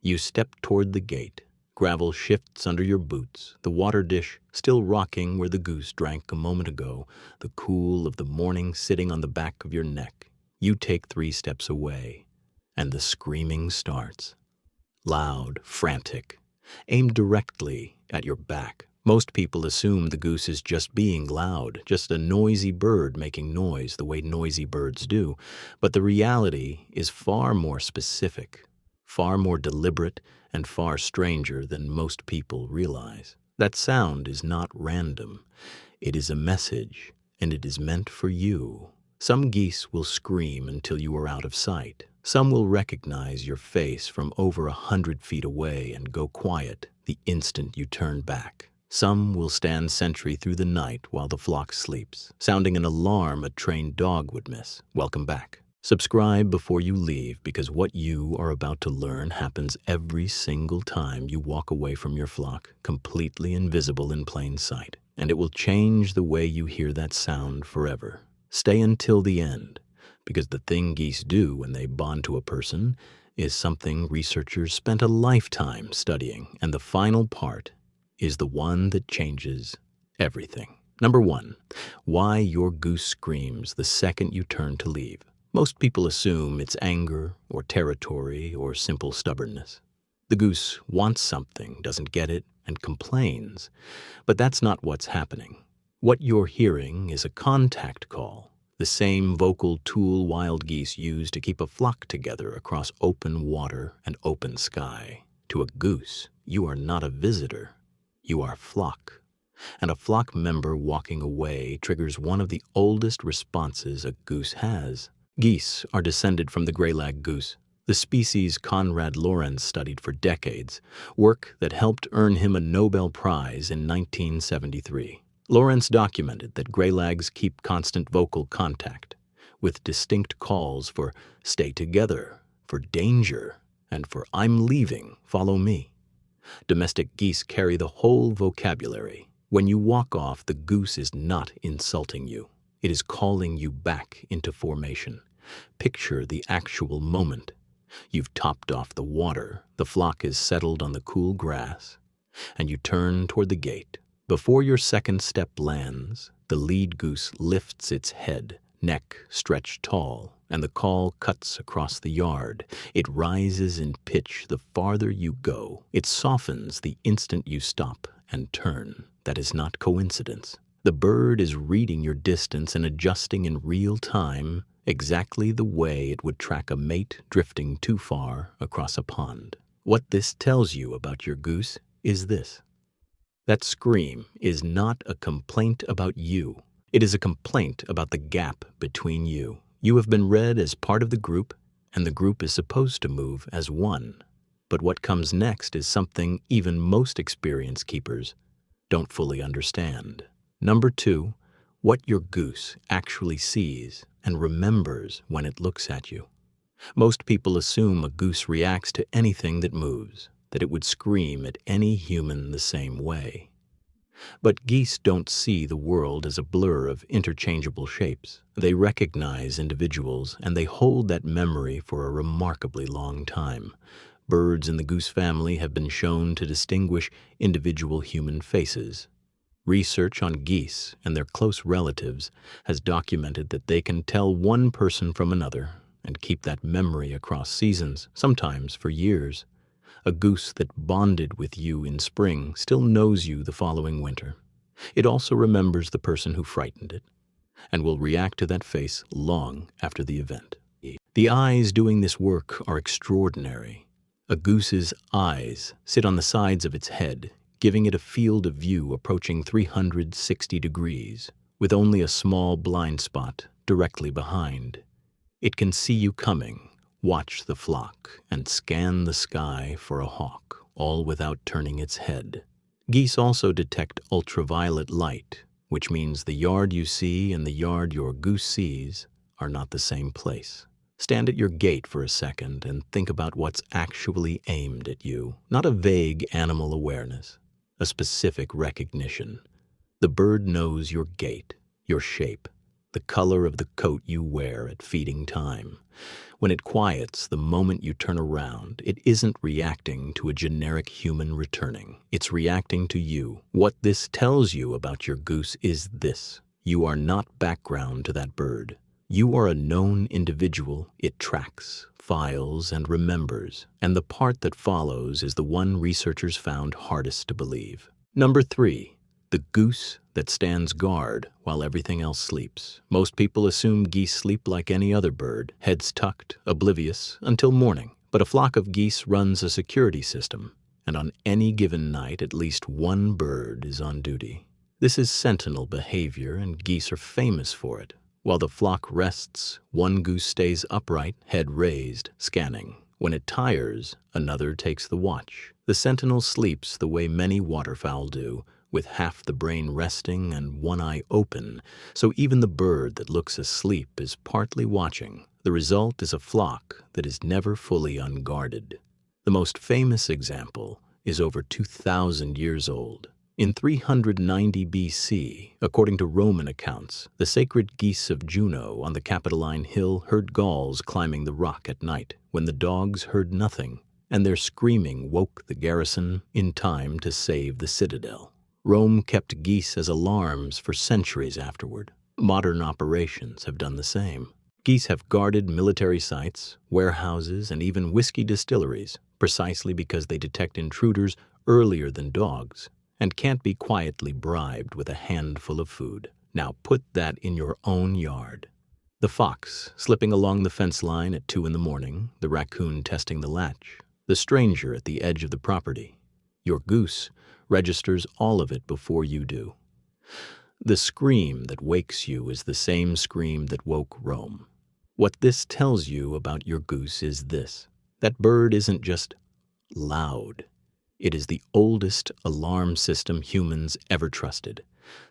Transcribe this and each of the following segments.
You step toward the gate. Gravel shifts under your boots, the water dish still rocking where the goose drank a moment ago, the cool of the morning sitting on the back of your neck. You take 3 steps away, and the screaming starts. Loud, frantic, aimed directly at your back. Most people assume the goose is just being loud, just a noisy bird making noise the way noisy birds do. But the reality is far more specific, far more deliberate, and far stranger than most people realize. That sound is not random. It is a message, and it is meant for you. Some geese will scream until you are out of sight. Some will recognize your face from over 100 feet away and go quiet the instant you turn back. Some will stand sentry through the night while the flock sleeps, sounding an alarm a trained dog would miss. Welcome back. Subscribe before you leave, because what you are about to learn happens every single time you walk away from your flock, completely invisible in plain sight. And it will change the way you hear that sound forever. Stay until the end, because the thing geese do when they bond to a person is something researchers spent a lifetime studying, and the final part is the one that changes everything. Number 1, why your goose screams the second you turn to leave. Most people assume it's anger or territory or simple stubbornness. The goose wants something, doesn't get it, and complains. But that's not what's happening. What you're hearing is a contact call, the same vocal tool wild geese use to keep a flock together across open water and open sky. To a goose, you are not a visitor. You are flock. And a flock member walking away triggers one of the oldest responses a goose has. Geese are descended from the greylag goose, the species Konrad Lorenz studied for decades, work that helped earn him a Nobel Prize in 1973. Lorenz documented that greylags keep constant vocal contact, with distinct calls for stay together, for danger, and for I'm leaving, follow me. Domestic geese carry the whole vocabulary. When you walk off, the goose is not insulting you. It is calling you back into formation. Picture the actual moment. You've topped off the water, the flock is settled on the cool grass, and you turn toward the gate. Before your second step lands, the lead goose lifts its head, neck stretched tall, and the call cuts across the yard. It rises in pitch the farther you go. It softens the instant you stop and turn. That is not coincidence. The bird is reading your distance and adjusting in real time, exactly the way it would track a mate drifting too far across a pond. What this tells you about your goose is this: that scream is not a complaint about you. It is a complaint about the gap between you. You have been read as part of the group, and the group is supposed to move as one. But what comes next is something even most experienced keepers don't fully understand. Number 2, what your goose actually sees and remembers when it looks at you. Most people assume a goose reacts to anything that moves, that it would scream at any human the same way. But geese don't see the world as a blur of interchangeable shapes. They recognize individuals, and they hold that memory for a remarkably long time. Birds in the goose family have been shown to distinguish individual human faces. Research on geese and their close relatives has documented that they can tell one person from another and keep that memory across seasons, sometimes for years. A goose that bonded with you in spring still knows you the following winter. It also remembers the person who frightened it and will react to that face long after the event. The eyes doing this work are extraordinary. A goose's eyes sit on the sides of its head, giving it a field of view approaching 360 degrees, with only a small blind spot directly behind. It can see you coming, watch the flock, and scan the sky for a hawk, all without turning its head. Geese also detect ultraviolet light, which means the yard you see and the yard your goose sees are not the same place. Stand at your gate for a second and think about what's actually aimed at you, not a vague animal awareness, a specific recognition. The bird knows your gait, your shape, the color of the coat you wear at feeding time. When it quiets the moment you turn around, it isn't reacting to a generic human returning. It's reacting to you. What this tells you about your goose is this: you are not background to that bird. You are a known individual it tracks, files, and remembers, and the part that follows is the one researchers found hardest to believe. Number 3. The goose that stands guard while everything else sleeps. Most people assume geese sleep like any other bird, heads tucked, oblivious, until morning. But a flock of geese runs a security system, and on any given night at least one bird is on duty. This is sentinel behavior, and geese are famous for it. While the flock rests, one goose stays upright, head raised, scanning. When it tires, another takes the watch. The sentinel sleeps the way many waterfowl do, with half the brain resting and one eye open, so even the bird that looks asleep is partly watching. The result is a flock that is never fully unguarded. The most famous example is over 2,000 years old. In 390 BC, according to Roman accounts, the sacred geese of Juno on the Capitoline Hill heard Gauls climbing the rock at night when the dogs heard nothing, and their screaming woke the garrison in time to save the citadel. Rome kept geese as alarms for centuries afterward. Modern operations have done the same. Geese have guarded military sites, warehouses, and even whiskey distilleries, precisely because they detect intruders earlier than dogs and can't be quietly bribed with a handful of food. Now put that in your own yard. The fox slipping along the fence line at 2 in the morning, the raccoon testing the latch, the stranger at the edge of the property. Your goose registers all of it before you do. The scream that wakes you is the same scream that woke Rome. What this tells you about your goose is this: that bird isn't just loud. It is the oldest alarm system humans ever trusted,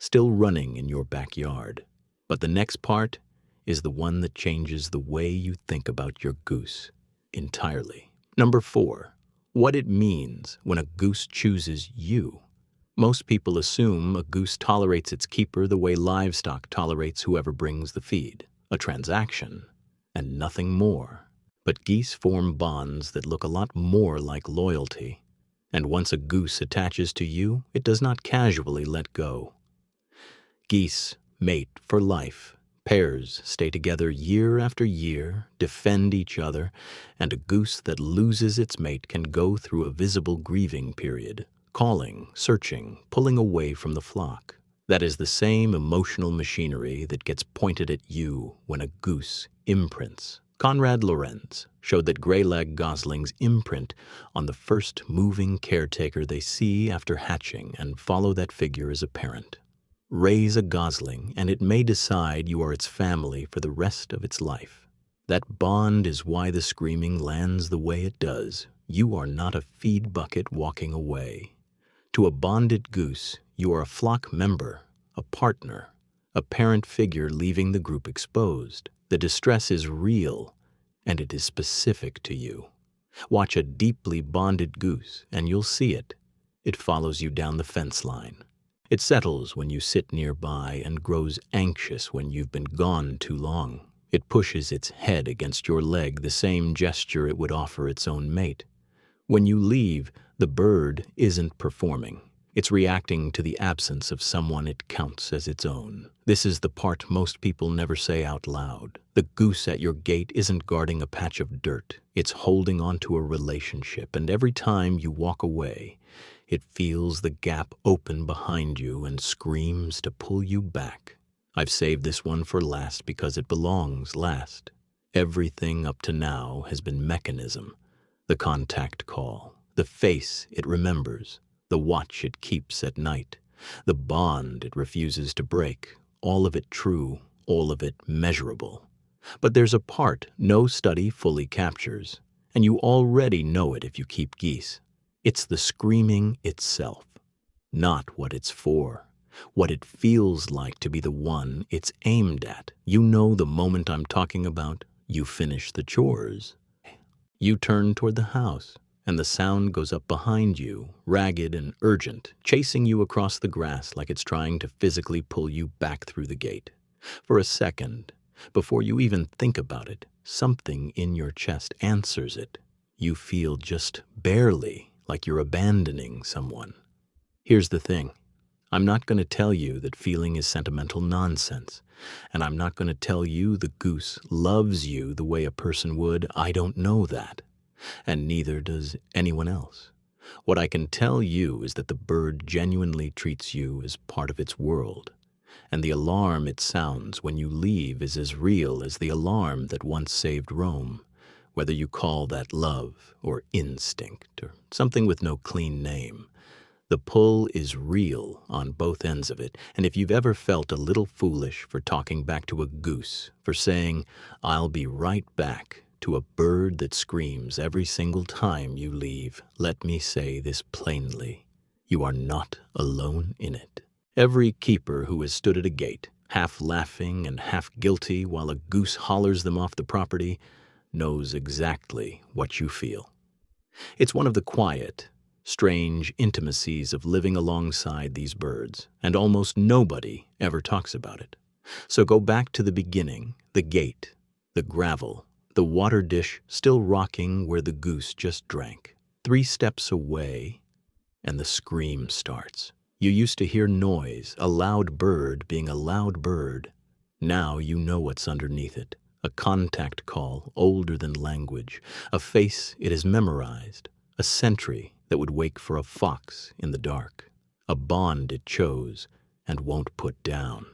still running in your backyard. But the next part is the one that changes the way you think about your goose entirely. Number 4. What it means when a goose chooses you. Most people assume a goose tolerates its keeper the way livestock tolerates whoever brings the feed, a transaction, and nothing more. But geese form bonds that look a lot more like loyalty. And once a goose attaches to you, it does not casually let go. Geese mate for life. Pairs stay together year after year, defend each other, and a goose that loses its mate can go through a visible grieving period, calling, searching, pulling away from the flock. That is the same emotional machinery that gets pointed at you when a goose imprints. Konrad Lorenz showed that gray-lag goslings imprint on the first moving caretaker they see after hatching and follow that figure as a parent. Raise a gosling, and it may decide you are its family for the rest of its life. That bond is why the screaming lands the way it does. You are not a feed bucket walking away. To a bonded goose, you are a flock member, a partner, a parent figure leaving the group exposed. The distress is real, and it is specific to you. Watch a deeply bonded goose, and you'll see it. It follows you down the fence line. It settles when you sit nearby and grows anxious when you've been gone too long. It pushes its head against your leg, the same gesture it would offer its own mate. When you leave, the bird isn't performing. It's reacting to the absence of someone it counts as its own. This is the part most people never say out loud. The goose at your gate isn't guarding a patch of dirt. It's holding onto a relationship, and every time you walk away, it feels the gap open behind you and screams to pull you back. I've saved this one for last because it belongs last. Everything up to now has been mechanism. The contact call, the face it remembers, the watch it keeps at night, the bond it refuses to break, all of it true, all of it measurable. But there's a part no study fully captures, and you already know it if you keep geese. It's the screaming itself, not what it's for, what it feels like to be the one it's aimed at. You know the moment I'm talking about. You finish the chores. You turn toward the house, and the sound goes up behind you, ragged and urgent, chasing you across the grass like it's trying to physically pull you back through the gate. For a second, before you even think about it, something in your chest answers it. You feel just barely like you're abandoning someone. Here's the thing. I'm not going to tell you that feeling is sentimental nonsense, and I'm not going to tell you the goose loves you the way a person would. I don't know that, and neither does anyone else. What I can tell you is that the bird genuinely treats you as part of its world, and the alarm it sounds when you leave is as real as the alarm that once saved Rome, whether you call that love or instinct or something with no clean name. The pull is real on both ends of it, and if you've ever felt a little foolish for talking back to a goose, for saying, "I'll be right back," to a bird that screams every single time you leave, let me say this plainly: you are not alone in it. Every keeper who has stood at a gate, half laughing and half guilty while a goose hollers them off the property, knows exactly what you feel. It's one of the quiet, strange intimacies of living alongside these birds, and almost nobody ever talks about it. So go back to the beginning, the gate, the gravel, the water dish still rocking where the goose just drank. 3 steps away, and the scream starts. You used to hear noise, a loud bird being a loud bird. Now you know what's underneath it. A contact call older than language, a face it has memorized, a sentry that would wake for a fox in the dark, a bond it chose and won't put down.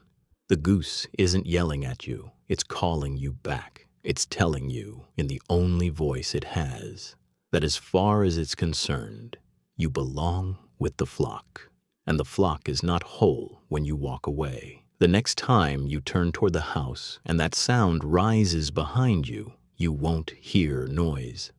The goose isn't yelling at you, it's calling you back. It's telling you, in the only voice it has, that as far as it's concerned, you belong with the flock, and the flock is not whole when you walk away. The next time you turn toward the house and that sound rises behind you, you won't hear noise.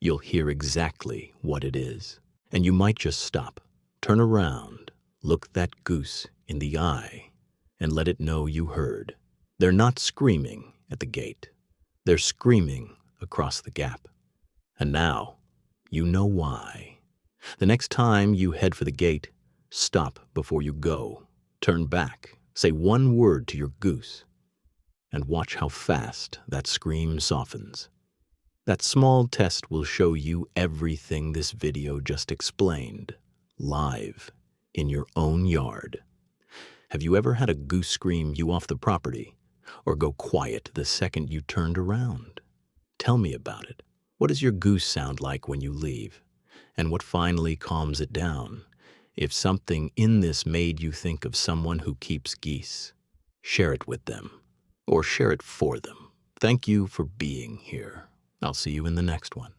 You'll hear exactly what it is. And you might just stop, turn around, look that goose in the eye, and let it know you heard. They're not screaming at the gate. They're screaming across the gap. And now, you know why. The next time you head for the gate, stop before you go. Turn back, say one word to your goose, and watch how fast that scream softens. That small test will show you everything this video just explained, live, in your own yard. Have you ever had a goose scream you off the property, or go quiet the second you turned around? Tell me about it. What does your goose sound like when you leave? And what finally calms it down? If something in this made you think of someone who keeps geese, share it with them, or share it for them. Thank you for being here. I'll see you in the next one.